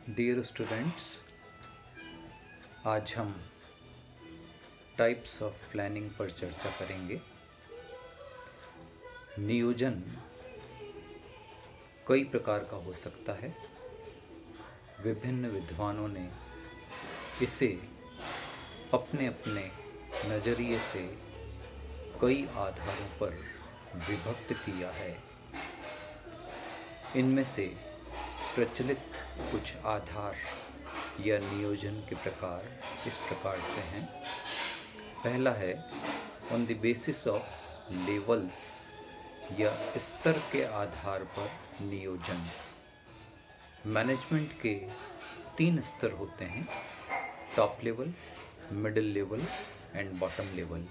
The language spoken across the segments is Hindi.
डियर स्टूडेंट्स, आज हम टाइप्स ऑफ प्लानिंग पर चर्चा करेंगे। नियोजन कई प्रकार का हो सकता है। विभिन्न विद्वानों ने इसे अपने अपने नज़रिए से कई आधारों पर विभक्त किया है। इनमें से प्रचलित कुछ आधार या नियोजन के प्रकार इस प्रकार से हैं। पहला है on the basis of levels या स्तर के आधार पर नियोजन। मैनेजमेंट के 3 स्तर होते हैं, top level, middle level and bottom level.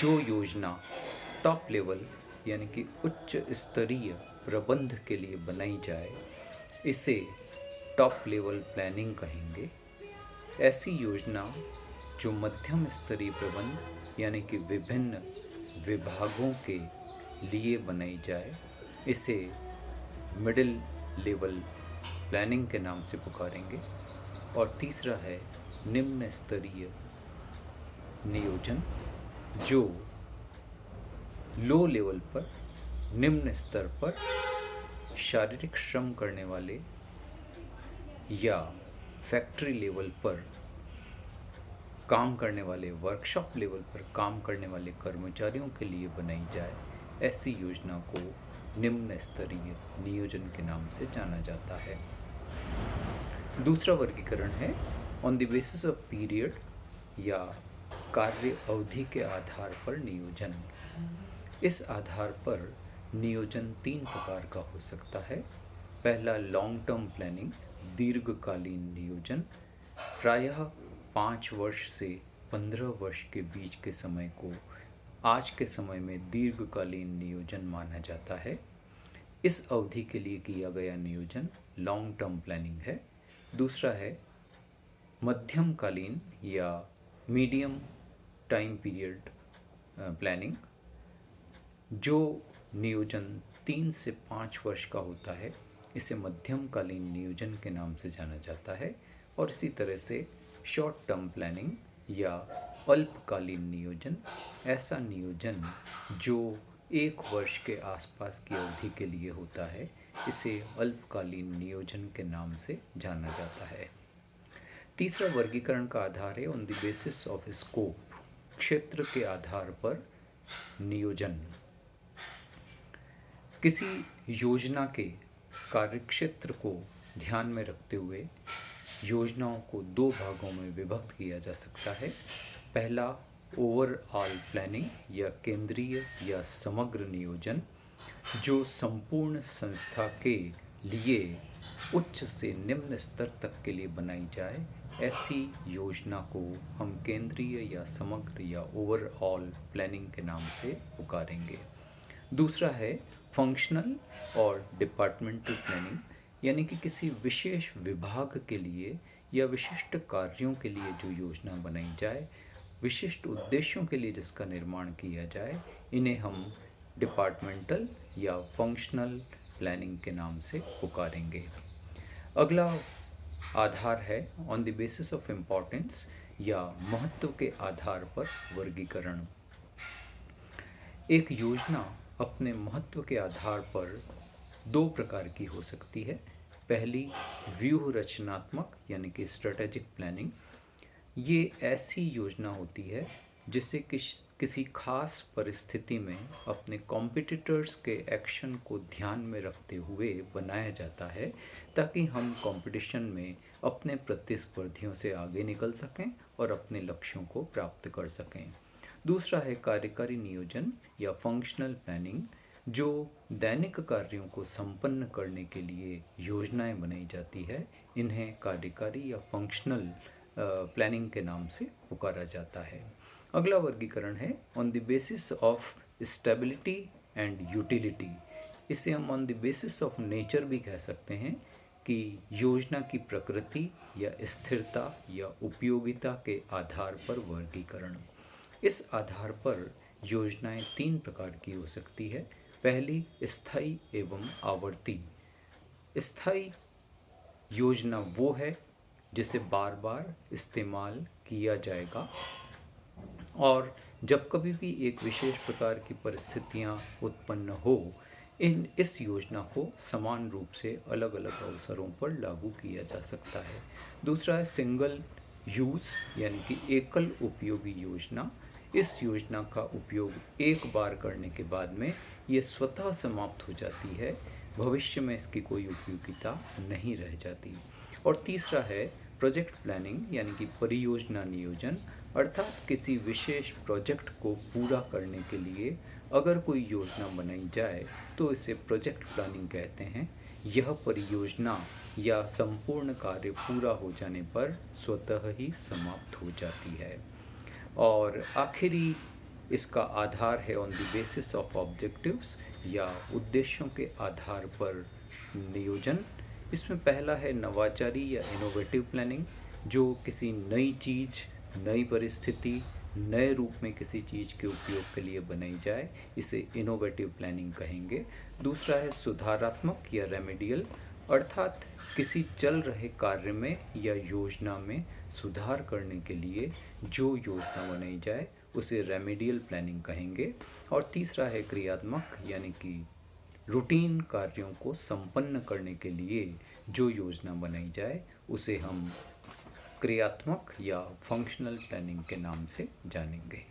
जो योजना टॉप लेवल यानी कि उच्च स्तरीय प्रबंध के लिए बनाई जाए इसे टॉप लेवल प्लानिंग कहेंगे। ऐसी योजना जो मध्यम स्तरीय प्रबंध यानी कि विभिन्न विभागों के लिए बनाई जाए इसे मिडिल लेवल प्लानिंग के नाम से पुकारेंगे। और तीसरा है निम्न स्तरीय नियोजन, जो लो लेवल पर, निम्न स्तर पर शारीरिक श्रम करने वाले या फैक्ट्री लेवल पर काम करने वाले, वर्कशॉप लेवल पर काम करने वाले कर्मचारियों के लिए बनाई जाए। ऐसी योजना को निम्न स्तरीय नियोजन के नाम से जाना जाता है। दूसरा वर्गीकरण है on the basis of period या कार्य अवधि के आधार पर नियोजन। इस आधार पर नियोजन 3 प्रकार का हो सकता है। पहला लॉन्ग टर्म प्लानिंग, दीर्घकालीन नियोजन। प्रायः 5 वर्ष से 15 वर्ष के बीच के समय को आज के समय में दीर्घकालीन नियोजन माना जाता है। इस अवधि के लिए किया गया नियोजन लॉन्ग टर्म प्लानिंग है। दूसरा है मध्यमकालीन या मीडियम टाइम पीरियड प्लानिंग। जो नियोजन 3 से 5 वर्ष का होता है इसे मध्यमकालीन नियोजन के नाम से जाना जाता है। और इसी तरह से शॉर्ट टर्म प्लानिंग या अल्पकालीन नियोजन, ऐसा नियोजन जो 1 वर्ष के आसपास की अवधि के लिए होता है, इसे अल्पकालीन नियोजन के नाम से जाना जाता है। तीसरा वर्गीकरण का आधार है on the basis of scope, क्षेत्र के आधार पर नियोजन। किसी योजना के कार्यक्षेत्र को ध्यान में रखते हुए योजनाओं को 2 भागों में विभक्त किया जा सकता है। पहला ओवरऑल प्लानिंग या केंद्रीय या समग्र नियोजन, जो संपूर्ण संस्था के लिए उच्च से निम्न स्तर तक के लिए बनाई जाए। ऐसी योजना को हम केंद्रीय या समग्र या ओवरऑल प्लानिंग के नाम से पुकारेंगे। दूसरा है फंक्शनल और डिपार्टमेंटल प्लानिंग, यानी कि किसी विशेष विभाग के लिए या विशिष्ट कार्यों के लिए जो योजना बनाई जाए, विशिष्ट उद्देश्यों के लिए जिसका निर्माण किया जाए, इन्हें हम डिपार्टमेंटल या फंक्शनल प्लानिंग के नाम से पुकारेंगे। अगला आधार है on the basis of importance या महत्व के आधार पर वर्गीकरण। एक योजना अपने महत्व के आधार पर 2 प्रकार की हो सकती है। पहली व्यूह रचनात्मक यानी कि स्ट्रेटेजिक प्लानिंग। ये ऐसी योजना होती है जिसे किसी खास परिस्थिति में अपने कॉम्पिटिटर्स के एक्शन को ध्यान में रखते हुए बनाया जाता है, ताकि हम कंपटीशन में अपने प्रतिस्पर्धियों से आगे निकल सकें और अपने लक्ष्यों को प्राप्त कर सकें। दूसरा है कार्यकारी नियोजन या फंक्शनल प्लानिंग, जो दैनिक कार्यों को संपन्न करने के लिए योजनाएं बनाई जाती है। इन्हें कार्यकारी या फंक्शनल प्लानिंग के नाम से पुकारा जाता है। अगला वर्गीकरण है on the basis of stability and utility. इसे हम on the basis of nature भी कह सकते हैं कि योजना की प्रकृति या स्थिरता या उपयोगिता के आधार पर वर्गीकरण। इस आधार पर योजनाएं 3 प्रकार की हो सकती है। पहली स्थायी एवं आवर्ती। स्थायी योजना वो है जिसे बार बार इस्तेमाल किया जाएगा और जब कभी भी एक विशेष प्रकार की परिस्थितियां उत्पन्न हो इस योजना को समान रूप से अलग अलग अवसरों पर लागू किया जा सकता है। दूसरा है सिंगल यूज़ यानी कि एकल उपयोगी योजना। इस योजना का उपयोग एक बार करने के बाद में ये स्वतः समाप्त हो जाती है, भविष्य में इसकी कोई उपयोगिता नहीं रह जाती। और तीसरा है प्रोजेक्ट प्लानिंग यानी कि परियोजना नियोजन, अर्थात किसी विशेष प्रोजेक्ट को पूरा करने के लिए अगर कोई योजना बनाई जाए तो इसे प्रोजेक्ट प्लानिंग कहते हैं। यह परियोजना या संपूर्ण कार्य पूरा हो जाने पर स्वतः ही समाप्त हो जाती है। और आखिरी इसका आधार है on the basis of objectives या उद्देश्यों के आधार पर नियोजन। इसमें पहला है नवाचारी या इनोवेटिव प्लानिंग, जो किसी नई चीज़, नई परिस्थिति, नए रूप में किसी चीज़ के उपयोग के लिए बनाई जाए, इसे इनोवेटिव प्लानिंग कहेंगे। दूसरा है सुधारात्मक या रेमेडियल, अर्थात किसी चल रहे कार्य में या योजना में सुधार करने के लिए जो योजना बनाई जाए उसे रेमेडियल प्लानिंग कहेंगे। और तीसरा है क्रियात्मक यानी कि रूटीन कार्यों को संपन्न करने के लिए जो योजना बनाई जाए उसे हम क्रियात्मक या फंक्शनल प्लानिंग के नाम से जानेंगे।